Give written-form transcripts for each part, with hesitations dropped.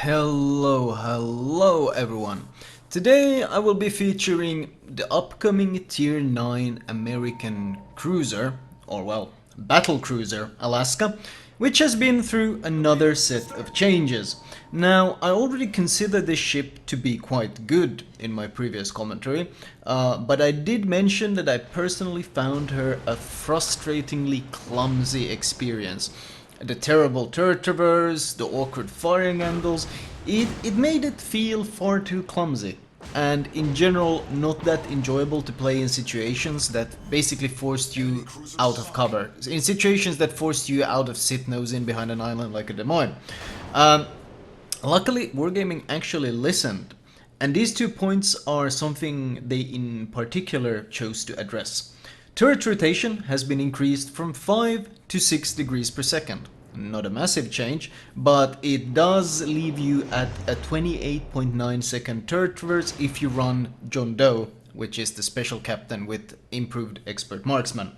Hello everyone. Today I will be featuring the upcoming Tier 9 American cruiser, or well, battle cruiser Alaska, which has been through another set of changes. Now, I already consider this ship to be quite good in my previous commentary, but I did mention that I personally found her a frustratingly clumsy experience. The terrible turret traverse, the awkward firing angles, it made it feel far too clumsy. And in general, not that enjoyable to play in situations that basically forced you out of cover. In situations that forced you out of sit nose in behind an island like a Des Moines. Luckily, Wargaming actually listened. And these 2 points are something they in particular chose to address. Turret rotation has been increased from 5 to 6 degrees per second. Not a massive change, but it does leave you at a 28.9 second turret traverse if you run John Doe, which is the special captain with improved expert marksman.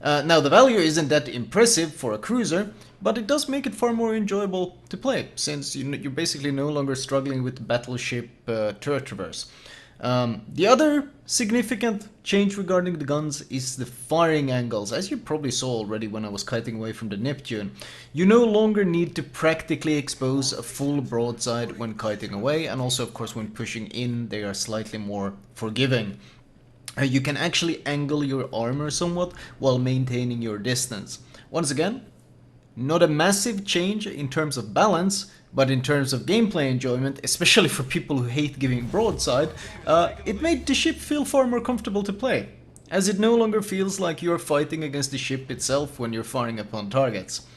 Now the value isn't that impressive for a cruiser, but it does make it far more enjoyable to play, since you're basically no longer struggling with battleship turret traverse. The other significant change regarding the guns is the firing angles. As you probably saw already when I was kiting away from the Neptune, you no longer need to practically expose a full broadside when kiting away, and also of course when pushing in they are slightly more forgiving. You can actually angle your armor somewhat while maintaining your distance. Once again, not a massive change in terms of balance, but in terms of gameplay enjoyment, especially for people who hate giving broadside, it made the ship feel far more comfortable to play, as it no longer feels like you're fighting against the ship itself when you're firing upon targets.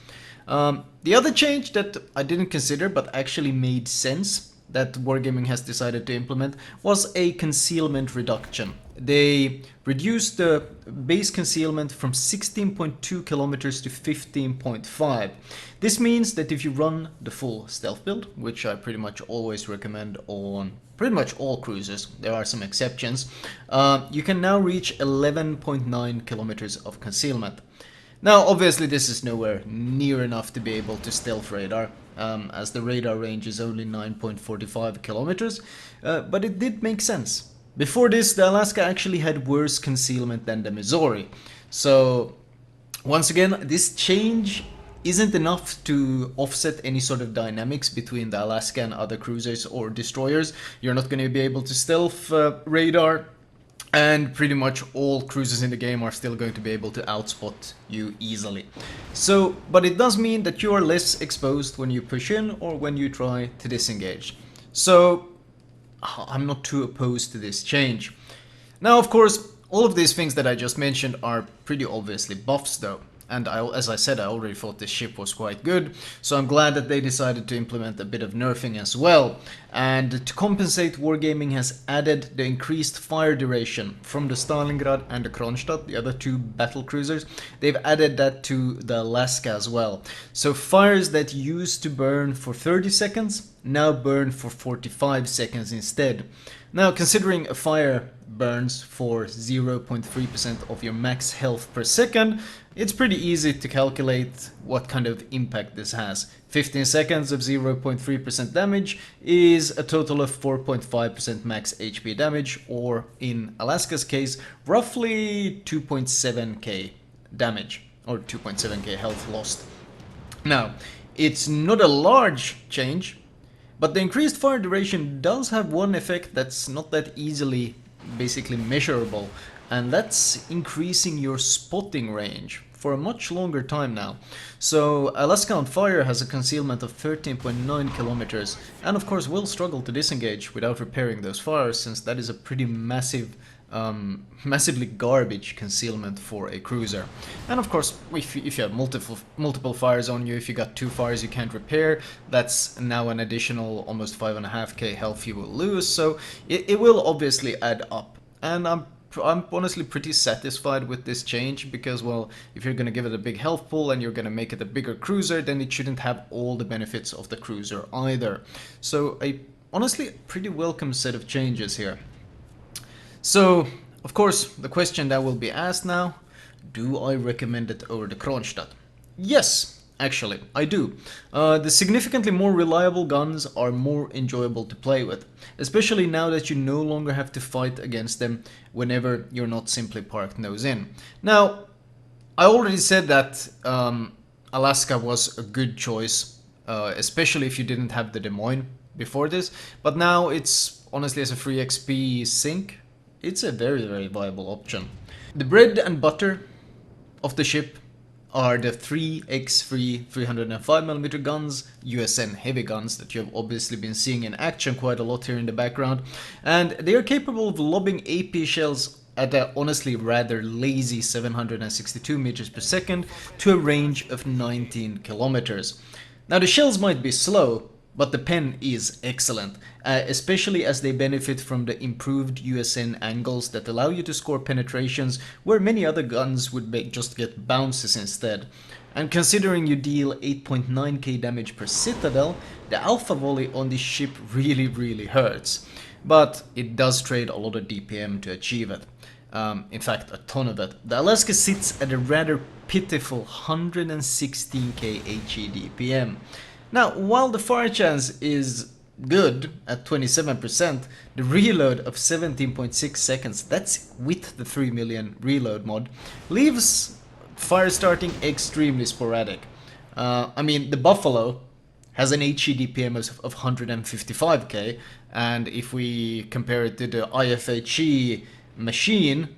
The other change that I didn't consider but actually made sense that Wargaming has decided to implement was a concealment reduction. They reduced the base concealment from 16.2 kilometers to 15.5. This means that if you run the full stealth build, which I pretty much always recommend on pretty much all cruisers, there are some exceptions, you can now reach 11.9 kilometers of concealment. Now, obviously, this is nowhere near enough to be able to stealth radar, as the radar range is only 9.45 kilometers, but it did make sense. Before this, the Alaska actually had worse concealment than the Missouri. So, once again, this change isn't enough to offset any sort of dynamics between the Alaska and other cruisers or destroyers. You're not going to be able to stealth radar, and pretty much all cruisers in the game are still going to be able to outspot you easily. So, but it does mean that you are less exposed when you push in or when you try to disengage. So, I'm not too opposed to this change. Now, of course, all of these things that I just mentioned are pretty obviously buffs though. And as I said, I already thought this ship was quite good, so I'm glad that they decided to implement a bit of nerfing as well. And to compensate, Wargaming has added the increased fire duration from the Stalingrad and the Kronstadt, the other two battle cruisers. They've added that to the Alaska as well. So fires that used to burn for 30 seconds now burn for 45 seconds instead. Now, considering a fire burns for 0.3% of your max health per second, it's pretty easy to calculate what kind of impact this has. 15 seconds of 0.3% damage is a total of 4.5% max HP damage, or in Alaska's case, roughly 2.7k damage, or 2.7k health lost. Now, it's not a large change, but the increased fire duration does have one effect that's not that easily basically measurable, and that's increasing your spotting range for a much longer time now. So Alaska on Fire has a concealment of 13.9 kilometers, and of course will struggle to disengage without repairing those fires, since that is a pretty massively garbage concealment for a cruiser. And of course, if you have multiple fires on you, if you got 2 fires you can't repair, that's now an additional almost 5.5k health you will lose, so it will obviously add up. And I'm honestly pretty satisfied with this change, because, well, if you're going to give it a big health pool and you're going to make it a bigger cruiser, then it shouldn't have all the benefits of the cruiser either. So honestly, a pretty welcome set of changes here. So, of course, the question that will be asked now, do I recommend it over the Kronstadt? Yes, Actually, I do. The significantly more reliable guns are more enjoyable to play with, especially now that you no longer have to fight against them whenever you're not simply parked nose in. Now, I already said that Alaska was a good choice, especially if you didn't have the Des Moines before this, but now it's honestly as a free XP sync, it's a very, very viable option. The bread and butter of the ship are the 3x3 305mm guns, USN heavy guns that you have obviously been seeing in action quite a lot here in the background, and they are capable of lobbing AP shells at a honestly rather lazy 762 meters per second to a range of 19 kilometers. Now the shells might be slow, but the pen is excellent, especially as they benefit from the improved USN angles that allow you to score penetrations where many other guns would just get bounces instead. And considering you deal 8.9k damage per citadel, the alpha volley on this ship really hurts. But it does trade a lot of DPM to achieve it. In fact, a ton of it. The Alaska sits at a rather pitiful 116k HE DPM. Now, while the fire chance is good at 27%, the reload of 17.6 seconds, that's with the 3 million reload mod, leaves fire starting extremely sporadic. I mean, the Buffalo has an HE DPM of 155k, and if we compare it to the IFHE machine,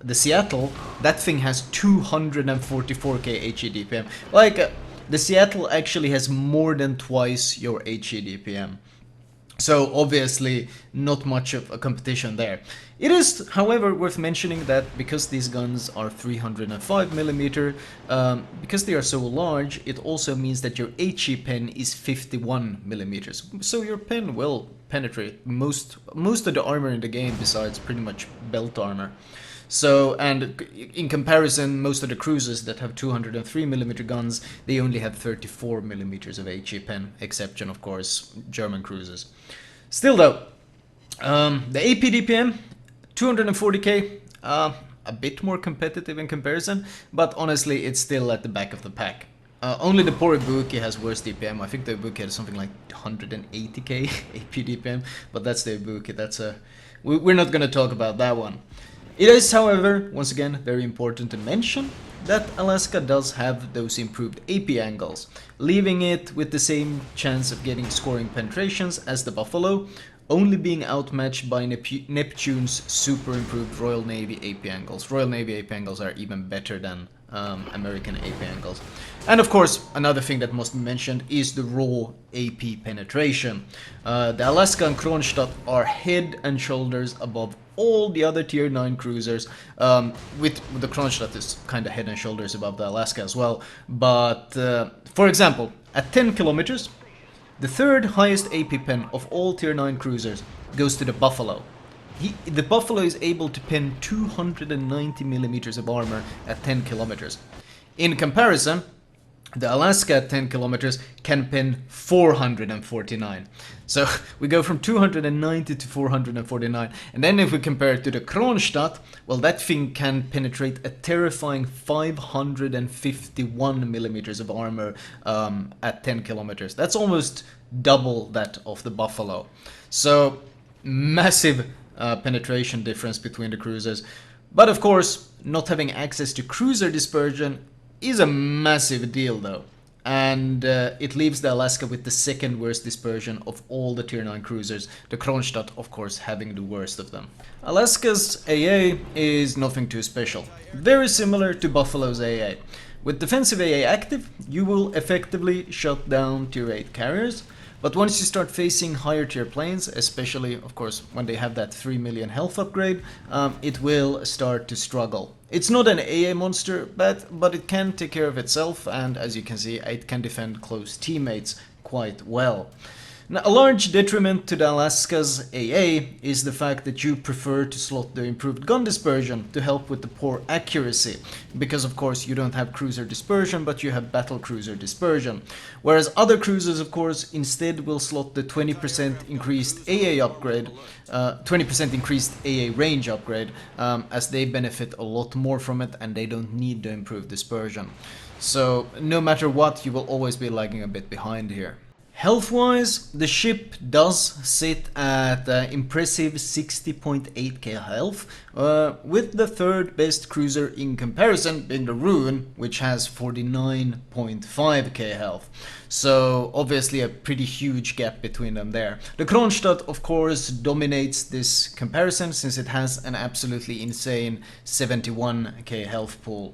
the Seattle, that thing has 244k HE DPM. Like, the Seattle actually has more than twice your HE DPM. So obviously not much of a competition there. It is, however, worth mentioning that because these guns are 305mm, because they are so large, it also means that your HE pen is 51mm. So your pen will penetrate most of the armor in the game besides pretty much belt armor. So, and in comparison, most of the cruisers that have 203mm guns, they only have 34mm of HE pen, exception of course German cruisers. Still though, the AP DPM, 240k, a bit more competitive in comparison, but honestly it's still at the back of the pack. Only the poor Ibuki has worse DPM. I think the Ibuki has something like 180k AP DPM, but that's the Ibuki. We're not gonna talk about that one. It is, however, once again, very important to mention that Alaska does have those improved AP angles, leaving it with the same chance of getting scoring penetrations as the Buffalo, only being outmatched by Neptune's super improved Royal Navy AP angles. Royal Navy AP angles are even better than American AP angles. And of course, another thing that must be mentioned is the raw AP penetration. The Alaska and Kronstadt are head and shoulders above all the other tier 9 cruisers, with the Kronstadt is kind of head and shoulders above the Alaska as well. But for example, at 10 kilometers, the third highest AP pen of all tier 9 cruisers goes to the Buffalo. The Buffalo is able to pen 290mm of armor at 10 kilometers. In comparison, the Alaska at 10 kilometers can pen 449. So we go from 290 to 449. And then if we compare it to the Kronstadt, well, that thing can penetrate a terrifying 551mm of armor at 10 kilometers. That's almost double that of the Buffalo. So massive penetration difference between the cruisers. But of course, not having access to cruiser dispersion is a massive deal though, and it leaves the Alaska with the second worst dispersion of all the tier 9 cruisers, the Kronstadt of course having the worst of them. Alaska's AA is nothing too special, very similar to Buffalo's AA. With defensive AA active, you will effectively shut down tier 8 carriers, but once you start facing higher tier planes, especially of course when they have that 3 million health upgrade, it will start to struggle. It's not an AA monster, but it can take care of itself, and as you can see, it can defend close teammates quite well. Now, a large detriment to the Alaska's AA is the fact that you prefer to slot the improved gun dispersion to help with the poor accuracy, because of course you don't have cruiser dispersion, but you have battle cruiser dispersion. Whereas other cruisers, of course, instead will slot the 20% increased AA upgrade, 20% increased AA range upgrade, as they benefit a lot more from it and they don't need the improved dispersion. So no matter what, you will always be lagging a bit behind here. Health-wise, the ship does sit at impressive 60.8k health, with the third best cruiser in comparison being the Rune, which has 49.5k health. So obviously a pretty huge gap between them there. The Kronstadt, of course, dominates this comparison since it has an absolutely insane 71k health pool.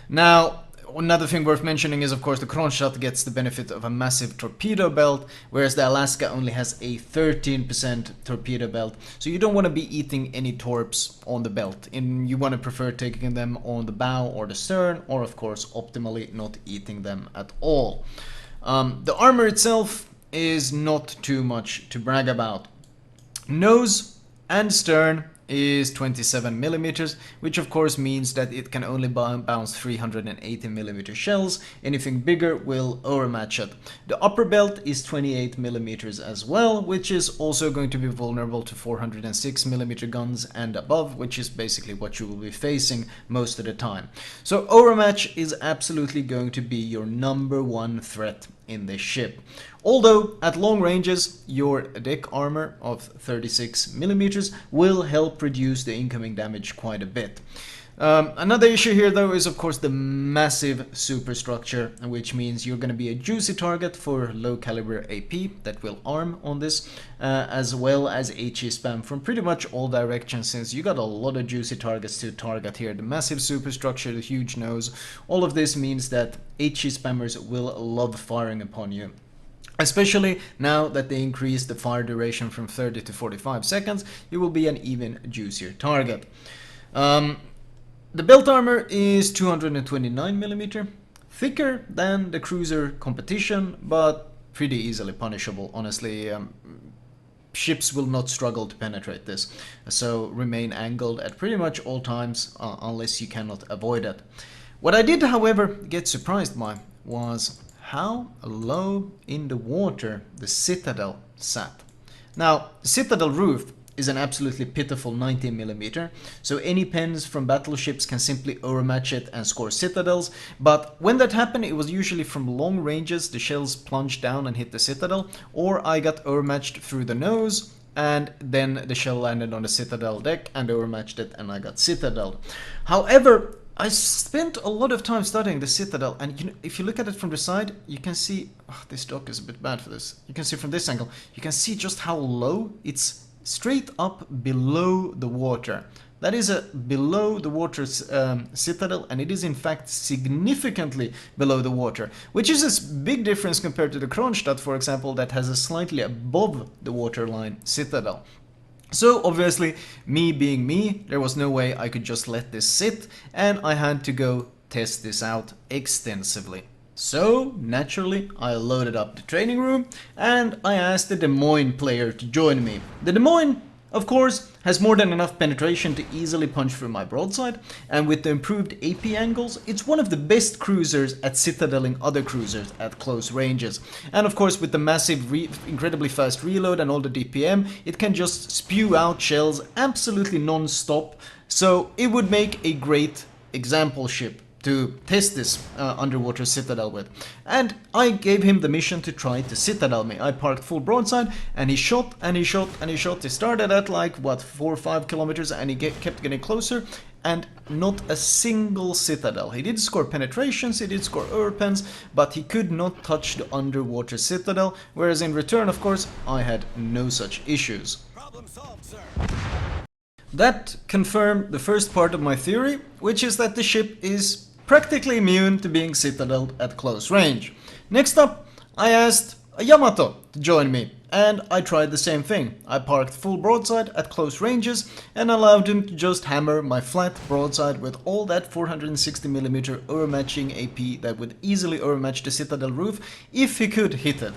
Now, another thing worth mentioning is, of course, the Kronstadt gets the benefit of a massive torpedo belt, whereas the Alaska only has a 13% torpedo belt. So you don't want to be eating any torps on the belt. You want to prefer taking them on the bow or the stern, or of course, optimally not eating them at all. The armor itself is not too much to brag about. Nose and stern is 27mm, which of course means that it can only bounce 380mm shells. Anything bigger will overmatch it. The upper belt is 28mm as well, which is also going to be vulnerable to 406mm guns and above, which is basically what you will be facing most of the time. So overmatch is absolutely going to be your #1 threat in this ship. Although at long ranges your deck armor of 36mm will help reduce the incoming damage quite a bit. Another issue here though is of course the massive superstructure, which means you're going to be a juicy target for low caliber AP that will arm on this, as well as HE spam from pretty much all directions, since you got a lot of juicy targets to target here. The massive superstructure, the huge nose, all of this means that HE spammers will love firing upon you. Especially now that they increase the fire duration from 30 to 45 seconds, you will be an even juicier target. The belt armor is 229mm, thicker than the cruiser competition, but pretty easily punishable, honestly. Ships will not struggle to penetrate this, so remain angled at pretty much all times unless you cannot avoid it. What I did, however, get surprised by was how low in the water the Citadel sat. Now, the Citadel roof is an absolutely pitiful 90mm, so any pens from battleships can simply overmatch it and score Citadels, but when that happened it was usually from long ranges. The shells plunged down and hit the Citadel, or I got overmatched through the nose and then the shell landed on the Citadel deck and overmatched it and I got Citadel. However, I spent a lot of time studying the Citadel, and if you look at it from the side, you can see, this dock is a bit bad for this, you can see from this angle, you can see just how low it's straight up below the water. That is a below the water Citadel, and it is in fact significantly below the water, which is a big difference compared to the Kronstadt, for example, that has a slightly above the waterline Citadel. So obviously, me being me, there was no way I could just let this sit, and I had to go test this out extensively. So, naturally, I loaded up the training room, and I asked the Des Moines player to join me. The Des Moines, of course, has more than enough penetration to easily punch through my broadside, and with the improved AP angles, it's one of the best cruisers at citadeling other cruisers at close ranges. And of course, with the massive, incredibly fast reload and all the DPM, it can just spew out shells absolutely non-stop, so it would make a great example ship to test this underwater citadel with. And I gave him the mission to try to citadel me. I parked full broadside, and he shot, and he shot, and he shot. He started at like, what, 4 or 5 kilometers, and he kept getting closer, and not a single citadel. He did score penetrations, he did score overpens, but he could not touch the underwater citadel, whereas in return, of course, I had no such issues. Problem solved, sir. That confirmed the first part of my theory, which is that the ship is practically immune to being citadeled at close range. Next up, I asked a Yamato to join me, and I tried the same thing. I parked full broadside at close ranges and allowed him to just hammer my flat broadside with all that 460mm overmatching AP that would easily overmatch the Citadel roof if he could hit it.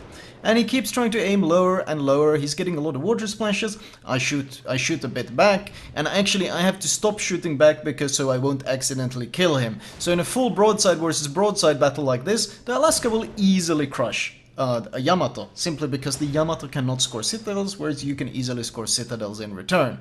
and he keeps trying to aim lower and lower. He's getting a lot of water splashes. I shoot a bit back, and actually I have to stop shooting back because so I won't accidentally kill him. So in a full broadside versus broadside battle like this, the Alaska will easily crush a Yamato, simply because the Yamato cannot score citadels, whereas you can easily score citadels in return.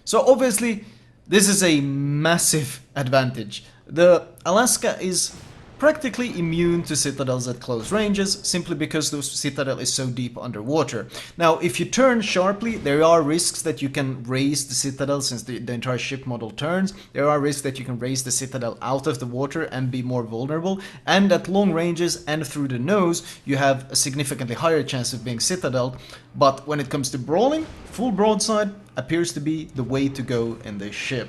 So obviously, this is a massive advantage. The Alaska is practically immune to citadels at close ranges, simply because the citadel is so deep underwater. Now, if you turn sharply, there are risks that you can raise the citadel, since the entire ship model turns. There are risks that you can raise the citadel out of the water and be more vulnerable, and at long ranges and through the nose, you have a significantly higher chance of being citadeled. But when it comes to brawling, full broadside appears to be the way to go in this ship.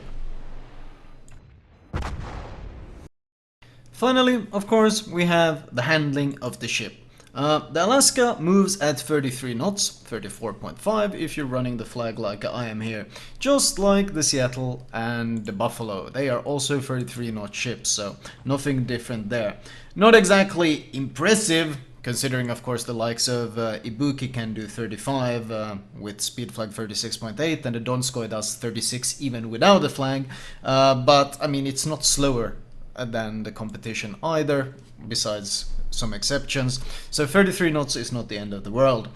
Finally, of course, we have the handling of the ship. The Alaska moves at 33 knots, 34.5 if you're running the flag like I am here, just like the Seattle and the Buffalo. They are also 33 knot ships, so nothing different there. Not exactly impressive, considering of course the likes of Ibuki can do 35 with speed flag 36.8, and the Donskoy does 36 even without the flag, but I mean it's not slower than the competition either, besides some exceptions. So 33 knots is not the end of the world.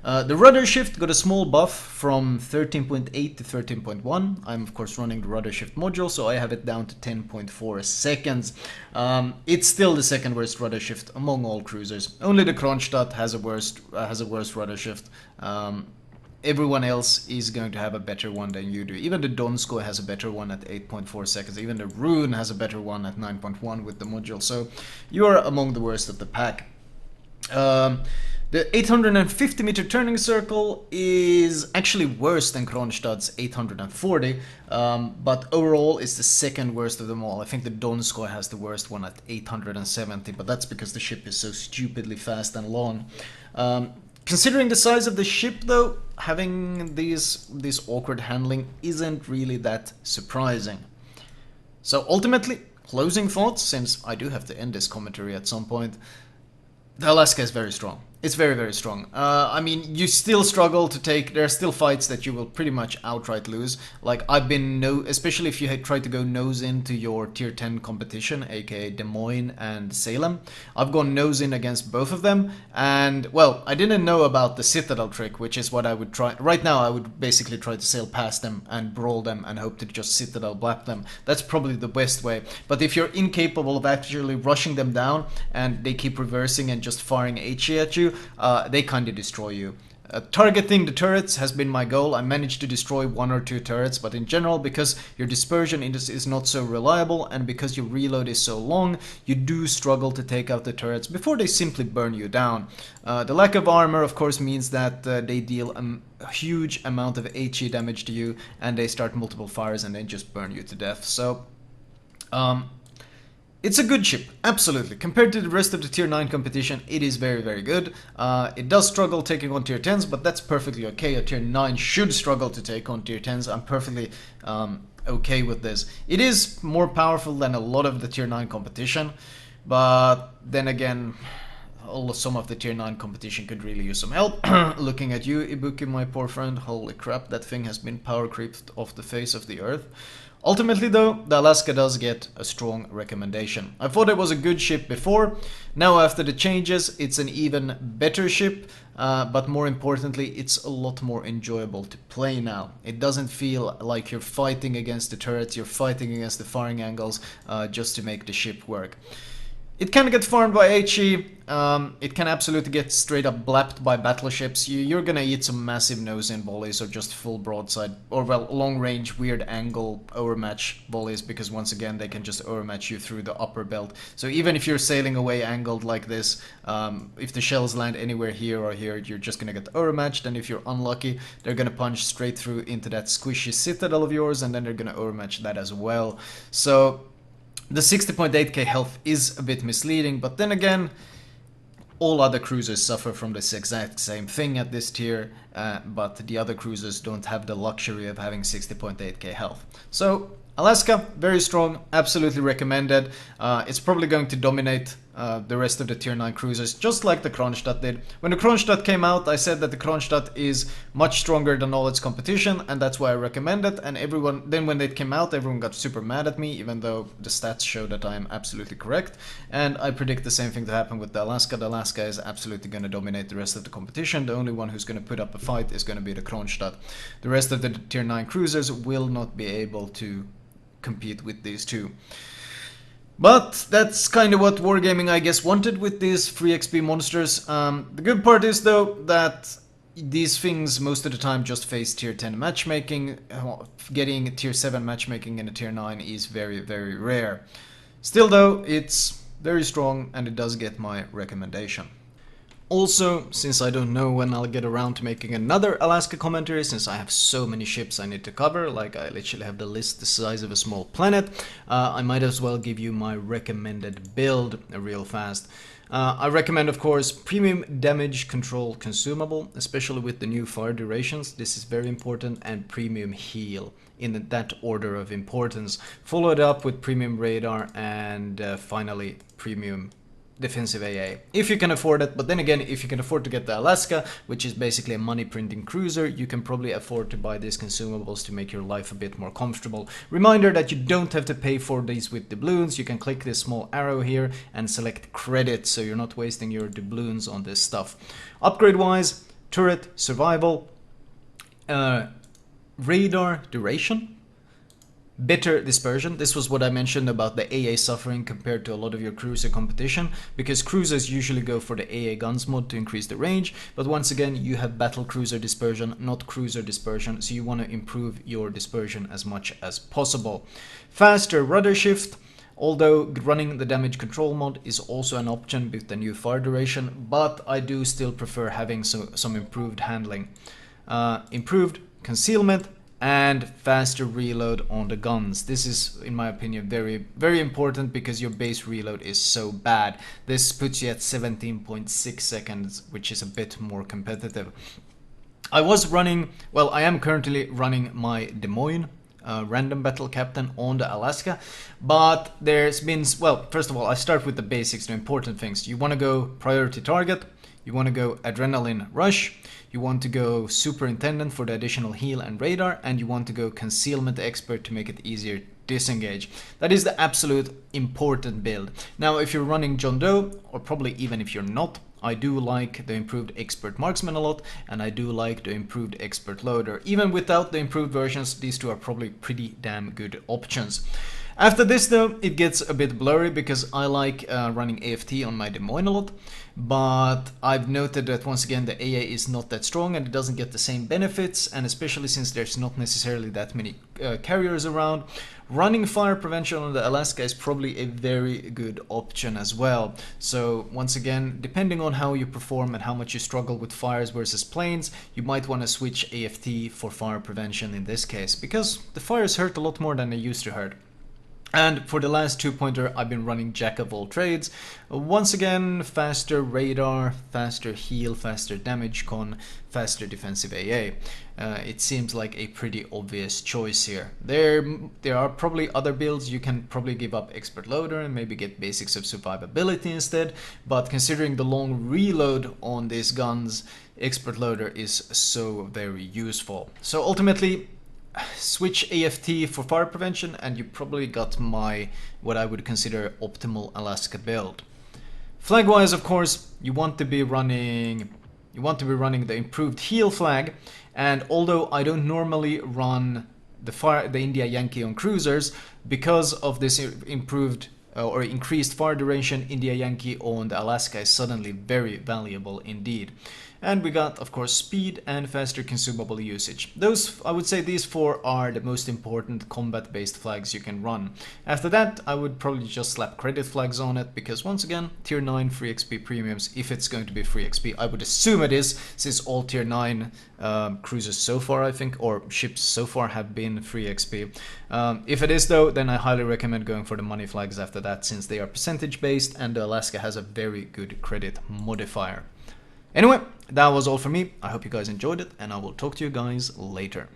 The Rudder Shift got a small buff from 13.8 to 13.1. I'm of course running the Rudder Shift module, so I have it down to 10.4 seconds. It's still the second worst Rudder Shift among all cruisers. Only the Kronstadt has a worse Rudder Shift. Everyone else is going to have a better one than you do. Even the Donskoy has a better one at 8.4 seconds. Even the Rune has a better one at 9.1 with the module. So you are among the worst of the pack. The 850 meter turning circle is actually worse than Kronstadt's 840, but overall it's the second worst of them all. I think the Donskoy has the worst one at 870, but that's because the ship is so stupidly fast and long. Considering the size of the ship, though, having this awkward handling isn't really that surprising. So ultimately, closing thoughts, since I do have to end this commentary at some point, the Alaska is very strong. It's very, very strong. I mean, you still struggle to take... There are still fights that you will pretty much outright lose. Like, I've been... especially if you had tried to go nose into your tier 10 competition, aka Des Moines and Salem. I've gone nose in against both of them. And, well, I didn't know about the Citadel trick, which is what I would try... Right now, I would basically try to sail past them and brawl them and hope to just Citadel blap them. That's probably the best way. But if you're incapable of actually rushing them down and they keep reversing and just firing HE at you, they kind of destroy you. Targeting the turrets has been my goal. I managed to destroy 1 or 2 turrets, but in general, because your dispersion is not so reliable and because your reload is so long, you do struggle to take out the turrets before they simply burn you down. The lack of armor, of course, means that they deal a huge amount of HE damage to you, and they start multiple fires and then just burn you to death. So, it's a good ship, absolutely. Compared to the rest of the tier 9 competition, it is very, very good. It does struggle taking on tier 10s, but that's perfectly okay. A tier 9 should struggle to take on tier 10s. I'm perfectly okay with this. It is more powerful than a lot of the tier 9 competition, but then again, some of the tier 9 competition could really use some help. Looking at you, Ibuki, my poor friend, holy crap, that thing has been power creeped off the face of the earth. Ultimately though, the Alaska does get a strong recommendation. I thought it was a good ship before. Now after the changes, it's an even better ship, but more importantly, it's a lot more enjoyable to play now. It doesn't feel like you're fighting against the turrets, you're fighting against the firing angles just to make the ship work. It can get farmed by HE, it can absolutely get straight up blapped by battleships. You're gonna eat some massive nose-in volleys or just full broadside, or well, long-range weird angle overmatch volleys, because once again they can just overmatch you through the upper belt. So even if you're sailing away angled like this, if the shells land anywhere here or here, you're just gonna get overmatched, and if you're unlucky, they're gonna punch straight through into that squishy citadel of yours, and then they're gonna overmatch that as well. So the 60.8k health is a bit misleading, but then again, all other cruisers suffer from this exact same thing at this tier, but the other cruisers don't have the luxury of having 60.8k health. So Alaska, very strong, absolutely recommended. It's probably going to dominate the rest of the tier 9 cruisers, just like the Kronstadt did. When the Kronstadt came out, I said that the Kronstadt is much stronger than all its competition, and that's why I recommend it. And then when it came out, everyone got super mad at me, even though the stats show that I am absolutely correct. And I predict the same thing to happen with the Alaska. The Alaska is absolutely going to dominate the rest of the competition. The only one who's going to put up a fight is going to be the Kronstadt. The rest of the tier 9 cruisers will not be able to compete with these two. But that's kind of what Wargaming, I guess, wanted with these free XP monsters. The good part is, though, that these things most of the time just face tier 10 matchmaking. Getting tier 7 matchmaking in a tier 9 is very, very rare. Still, though, it's very strong and it does get my recommendation. Also, since I don't know when I'll get around to making another Alaska commentary, since I have so many ships I need to cover, like I literally have the list the size of a small planet, I might as well give you my recommended build real fast. I recommend, of course, Premium Damage Control Consumable, especially with the new fire durations. This is very important, and Premium Heal in that order of importance. Follow it up with Premium Radar and finally Premium Defensive AA, if you can afford it. But then again, if you can afford to get the Alaska, which is basically a money printing cruiser, you can probably afford to buy these consumables to make your life a bit more comfortable. Reminder that you don't have to pay for these with doubloons. You can click this small arrow here and select credit, so you're not wasting your doubloons on this stuff. Upgrade wise, turret, survival, radar duration, better dispersion. This was what I mentioned about the AA suffering compared to a lot of your cruiser competition, because cruisers usually go for the AA guns mod to increase the range, but once again you have battle cruiser dispersion, not cruiser dispersion, so you want to improve your dispersion as much as possible. Faster rudder shift, although running the damage control mod is also an option with the new fire duration, but I do still prefer having some improved handling. Improved concealment and faster reload on the guns. This is, in my opinion, very, very important because your base reload is so bad. This puts you at 17.6 seconds, which is a bit more competitive. I am currently running my Des Moines random battle captain on the Alaska, but there's been, well, first of all, I start with the basics, the important things. You want to go priority target, you want to go adrenaline rush, you want to go superintendent for the additional heal and radar, and you want to go concealment expert to make it easier to disengage. That is the absolute important build. Now, if you're running John Doe, or probably even if you're not, I do like the improved expert marksman a lot, and I do like the improved expert loader. Even without the improved versions, these two are probably pretty damn good options. After this though, it gets a bit blurry because I like running AFT on my Des Moines a lot, but I've noted that once again the AA is not that strong and it doesn't get the same benefits, and especially since there's not necessarily that many carriers around, running fire prevention on the Alaska is probably a very good option as well. So once again, depending on how you perform and how much you struggle with fires versus planes, you might want to switch AFT for fire prevention in this case, because the fires hurt a lot more than they used to hurt. And for the last 2-pointer, I've been running Jack of all trades. Once again, faster radar, faster heal, faster damage con, faster defensive AA. It seems like a pretty obvious choice here. There are probably other builds. You can probably give up expert loader and maybe get basics of survivability instead. But considering the long reload on these guns, expert loader is so very useful. So ultimately, switch AFT for fire prevention and you probably got my, what I would consider, optimal Alaska build. Flag wise, of course, you want to be running the improved heal flag, and although I don't normally run the India Yankee on cruisers, because of this improved or increased fire duration, India Yankee on the Alaska is suddenly very valuable indeed. And we got, of course, speed and faster consumable usage. Those, I would say these four are the most important combat-based flags you can run. After that, I would probably just slap credit flags on it, because once again, tier 9 free XP premiums, if it's going to be free XP, I would assume it is, since all tier 9 cruisers so far, I think, or ships so far have been free XP. If it is though, then I highly recommend going for the money flags after that, since they are percentage based and the Alaska has a very good credit modifier. Anyway, that was all for me. I hope you guys enjoyed it, and I will talk to you guys later.